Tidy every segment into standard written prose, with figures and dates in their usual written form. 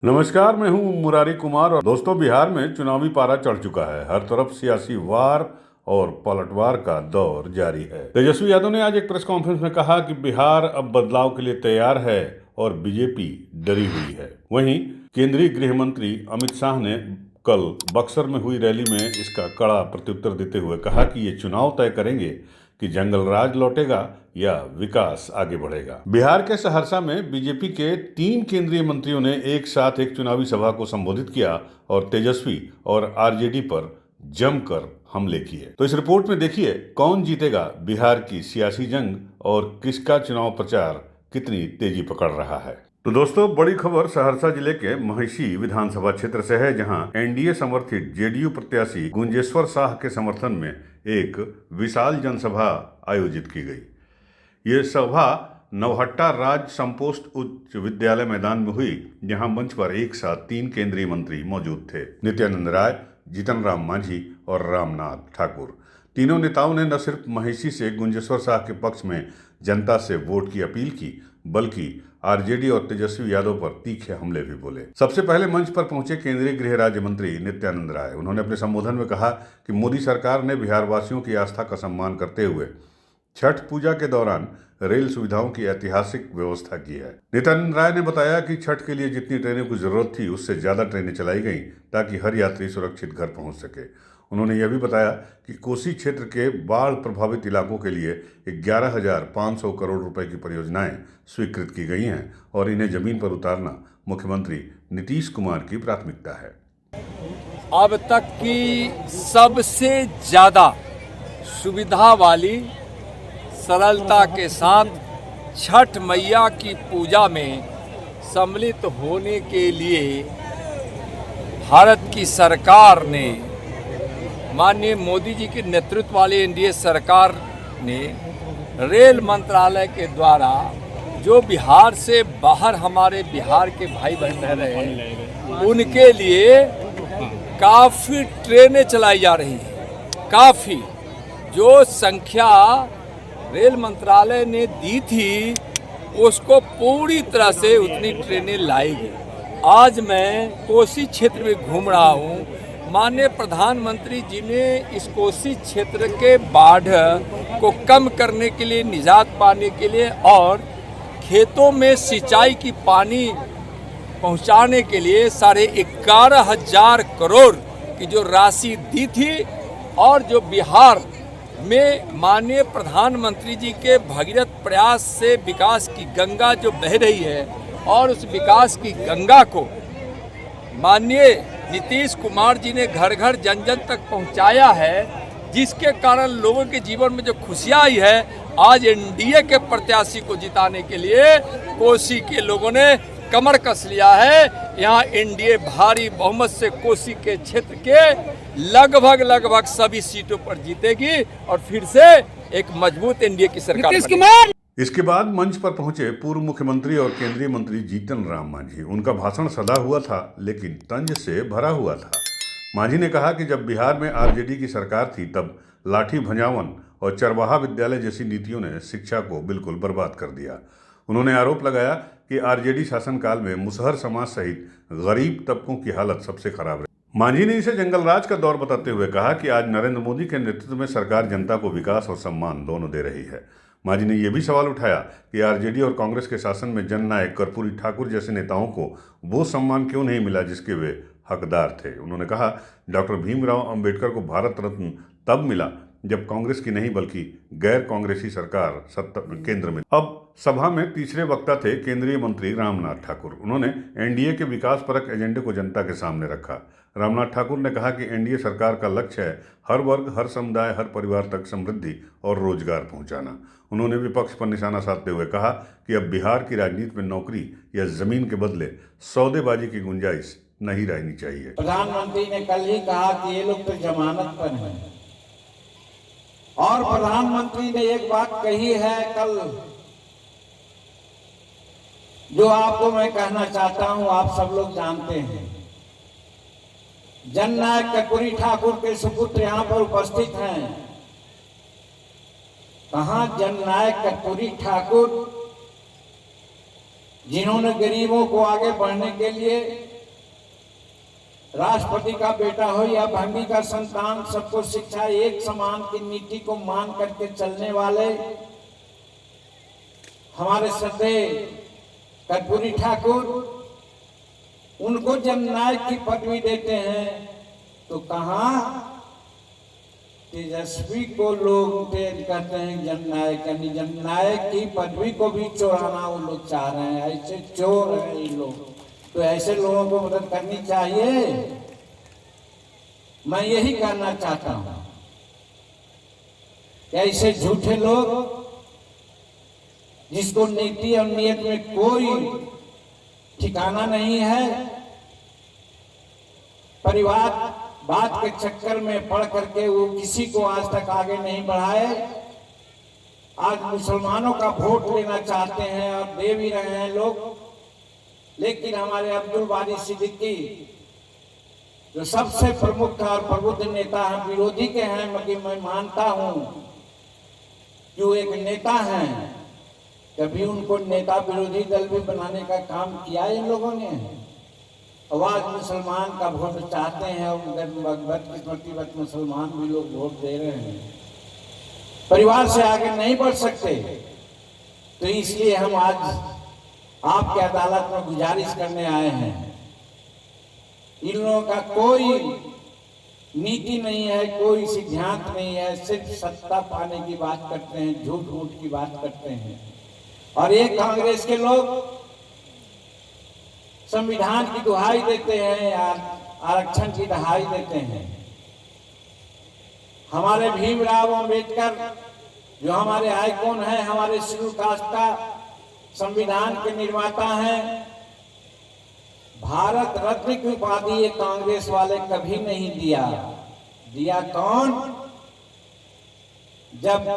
नमस्कार, मैं हूं मुरारी कुमार और दोस्तों, बिहार में चुनावी पारा चढ़ चुका है। हर तरफ सियासी वार और पलटवार का दौर जारी है। तेजस्वी यादव ने आज एक प्रेस कॉन्फ्रेंस में कहा कि बिहार अब बदलाव के लिए तैयार है और बीजेपी डरी हुई है। वहीं केंद्रीय गृह मंत्री अमित शाह ने कल बक्सर में हुई रैली में इसका कड़ा प्रत्युत्तर देते हुए कहा कि ये चुनाव तय करेंगे कि जंगल राज लौटेगा या विकास आगे बढ़ेगा। बिहार के सहरसा में बीजेपी के 3 केंद्रीय मंत्रियों ने एक साथ एक चुनावी सभा को संबोधित किया और तेजस्वी और आरजेडी पर जमकर हमले किए। तो इस रिपोर्ट में देखिए कौन जीतेगा बिहार की सियासी जंग और किसका चुनाव प्रचार कितनी तेजी पकड़ रहा है। तो दोस्तों, बड़ी खबर सहरसा जिले के महिषी विधानसभा क्षेत्र से है, जहां एनडीए समर्थित जेडीयू प्रत्याशी गुंजेश्वर शाह के समर्थन में एक विशाल जनसभा आयोजित की गई। ये सभा नवहट्टा राज संपोस्ट उच्च विद्यालय मैदान में हुई, जहां मंच पर एक साथ 3 केंद्रीय मंत्री मौजूद थे, नित्यानंद राय, जीतन राम मांझी और रामनाथ ठाकुर। तीनों नेताओं ने न सिर्फ महिषी से गुंजेश्वर शाह के पक्ष में जनता से वोट की अपील की, बल्कि आरजेडी और तेजस्वी यादव पर तीखे हमले भी बोले। सबसे पहले मंच पर पहुंचे केंद्रीय गृह राज्य मंत्री नित्यानंद राय। उन्होंने अपने संबोधन में कहा कि मोदी सरकार ने बिहार वासियों की आस्था का सम्मान करते हुए छठ पूजा के दौरान रेल सुविधाओं की ऐतिहासिक व्यवस्था की है। नित्यानंद राय ने बताया कि छठ के लिए जितनी ट्रेनों की जरूरत थी, उससे ज्यादा ट्रेनें चलाई गईं ताकि हर यात्री सुरक्षित घर पहुंच सके। उन्होंने यह भी बताया कि कोसी क्षेत्र के बाढ़ प्रभावित इलाकों के लिए 11,500 करोड़ रुपए की परियोजनाएं स्वीकृत की गई हैं और इन्हें जमीन पर उतारना मुख्यमंत्री नीतीश कुमार की प्राथमिकता है। अब तक की सबसे ज्यादा सुविधा वाली, सरलता के साथ छठ मैया की पूजा में सम्मिलित होने के लिए भारत की सरकार ने, माननीय मोदी जी के नेतृत्व वाली एनडीए सरकार ने रेल मंत्रालय के द्वारा जो बिहार से बाहर हमारे बिहार के भाई बहन रह रहे हैं, उनके लिए काफ़ी ट्रेनें चलाई जा रही हैं। काफ़ी जो संख्या रेल मंत्रालय ने दी थी, उसको पूरी तरह से उतनी ट्रेनें लाई गई। आज मैं कोसी क्षेत्र में घूम रहा हूँ। माननीय प्रधानमंत्री जी ने इस कोसी क्षेत्र के बाढ़ को कम करने के लिए, निजात पाने के लिए और खेतों में सिंचाई की पानी पहुंचाने के लिए 11,500 करोड़ की जो राशि दी थी, और जो बिहार में माननीय प्रधानमंत्री जी के भगीरथ प्रयास से विकास की गंगा जो बह रही है, और उस विकास की गंगा को माननीय नीतीश कुमार जी ने घर घर जन जन तक पहुंचाया है, जिसके कारण लोगों के जीवन में जो खुशियां आई है, आज एनडीए के प्रत्याशी को जिताने के लिए कोसी के लोगों ने कमर कस लिया है। यहाँ एनडीए भारी बहुमत से कोसी के क्षेत्र के लगभग सभी सीटों पर जीतेगी और फिर से एक मजबूत एनडीए की सरकार बनेगी। इसके बाद मंच पर पहुंचे पूर्व मुख्यमंत्री और केंद्रीय मंत्री जीतन राम मांझी। उनका भाषण सदा हुआ था, लेकिन तंज से भरा हुआ था। मांझी ने कहा कि जब बिहार में आरजेडी की सरकार थी, तब लाठी भंजावन और चरवाहा विद्यालय जैसी नीतियों ने शिक्षा को बिल्कुल बर्बाद कर दिया। उन्होंने आरोप लगाया कि आरजेडी शासनकाल में मुसहर समाज सहित गरीब तबकों की हालत सबसे खराब रही। मांझी ने इसे जंगल राज का दौर बताते हुए कहा कि आज नरेंद्र मोदी के नेतृत्व में सरकार जनता को विकास और सम्मान दोनों दे रही है। मांझी ने यह भी सवाल उठाया कि आरजेडी और कांग्रेस के शासन में जननायक कर्पूरी ठाकुर जैसे नेताओं को वो सम्मान क्यों नहीं मिला जिसके वे हकदार थे। उन्होंने कहा, डॉक्टर भीमराव अंबेडकर को भारत रत्न तब मिला जब कांग्रेस की नहीं बल्कि गैर कांग्रेसी सरकार केंद्र में। अब सभा में तीसरे वक्ता थे केंद्रीय मंत्री रामनाथ ठाकुर। उन्होंने एनडीए के विकास परक एजेंडे को जनता के सामने रखा। रामनाथ ठाकुर ने कहा कि एनडीए सरकार का लक्ष्य है हर वर्ग, हर समुदाय, हर परिवार तक समृद्धि और रोजगार पहुंचाना। उन्होंने विपक्ष पर निशाना साधते हुए कहा कि अब बिहार की राजनीति में नौकरी या जमीन के बदले सौदेबाजी की गुंजाइश नहीं रहनी चाहिए। प्रधानमंत्री ने कल ही कहा कि ये लोग तो जमानत पर हैं, और प्रधानमंत्री ने एक बात कही है कल, जो आपको मैं कहना चाहता हूं, आप सब लोग जानते हैं। जननायक कर्पूरी ठाकुर के सुपुत्र यहाँ पर उपस्थित हैं। कहां जननायक कर्पूरी ठाकुर, जिन्होंने गरीबों को आगे बढ़ने के लिए राष्ट्रपति का बेटा हो या भंगी का संतान, सबको शिक्षा एक समान की नीति को मान करके चलने वाले हमारे श्रद्धेय कर्पूरी ठाकुर, उनको जब नायक की पदवी देते हैं तो कहां तेजस्वी को लोग कहते हैं जननायक, यानी जननायक की पदवी को भी चोराना वो लोग चाह रहे हैं। ऐसे चोर हैं ये लोग, तो ऐसे लोगों को मदद करनी चाहिए। मैं यही कहना चाहता हूं कि ऐसे झूठे लोग जिसको नीति और नियत में कोई ठिकाना नहीं है, परिवार बात के चक्कर में पड़ करके वो किसी को आज तक आगे नहीं बढ़ाए। आज मुसलमानों का वोट लेना चाहते हैं और दे भी रहे हैं लोग, लेकिन हमारे अब्दुल बारी सिद्दीकी जो सबसे प्रमुख और प्रबुद्ध नेता हैं, विरोधी के हैं, मगर मैं मानता हूं कि वो एक नेता हैं। कभी उनको नेता विरोधी दल भी बनाने का काम किया इन लोगों ने। आज मुसलमान का वोट चाहते हैं और बदकिस्मती मुसलमान भी लोग वोट दे रहे हैं। परिवार से आगे नहीं बढ़ सकते, तो इसलिए हम आज आपके अदालत में गुजारिश करने आए हैं। इन लोगों का कोई नीति नहीं है, कोई सिद्धांत नहीं है, सिर्फ सत्ता पाने की बात करते हैं, झूठ मूठ की बात करते हैं। और ये कांग्रेस के लोग संविधान की दुहाई देते हैं, आरक्षण की दहाई देते हैं। हमारे भीमराव अंबेडकर जो हमारे आइकॉन हैं, हमारे शेड्यूल कास्ट का संविधान के निर्माता हैं, भारत रत्न की उपाधि ये कांग्रेस वाले कभी नहीं दिया कौन? जब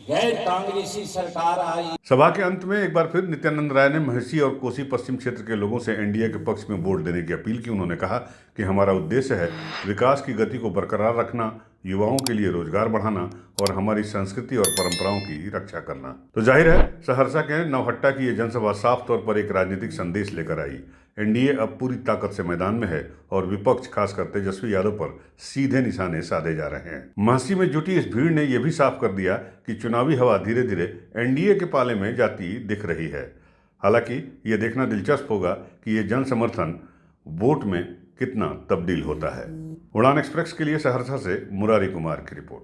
गैर कांग्रेसी सरकार आई। सभा के अंत में एक बार फिर नित्यानंद राय ने महसी और कोसी पश्चिम क्षेत्र के लोगों से एनडीए के पक्ष में वोट देने की अपील की। उन्होंने कहा कि हमारा उद्देश्य है विकास की गति को बरकरार रखना, युवाओं के लिए रोजगार बढ़ाना और हमारी संस्कृति और परंपराओं की रक्षा करना। तो जाहिर है सहरसा के नौहट्टा की ये जनसभा साफ तौर पर एक राजनीतिक संदेश लेकर आई। एनडीए अब पूरी ताकत से मैदान में है और विपक्ष खासकर तेजस्वी यादव पर सीधे निशाने साधे जा रहे हैं। महसी में जुटी इस भीड़ ने यह भी साफ कर दिया कि चुनावी हवा धीरे धीरे एनडीए के पाले में जाती दिख रही है। हालांकि ये देखना दिलचस्प होगा कि ये जन समर्थन वोट में कितना तब्दील होता है। उड़ान एक्सप्रेस के लिए सहरसा से मुरारी कुमार की रिपोर्ट।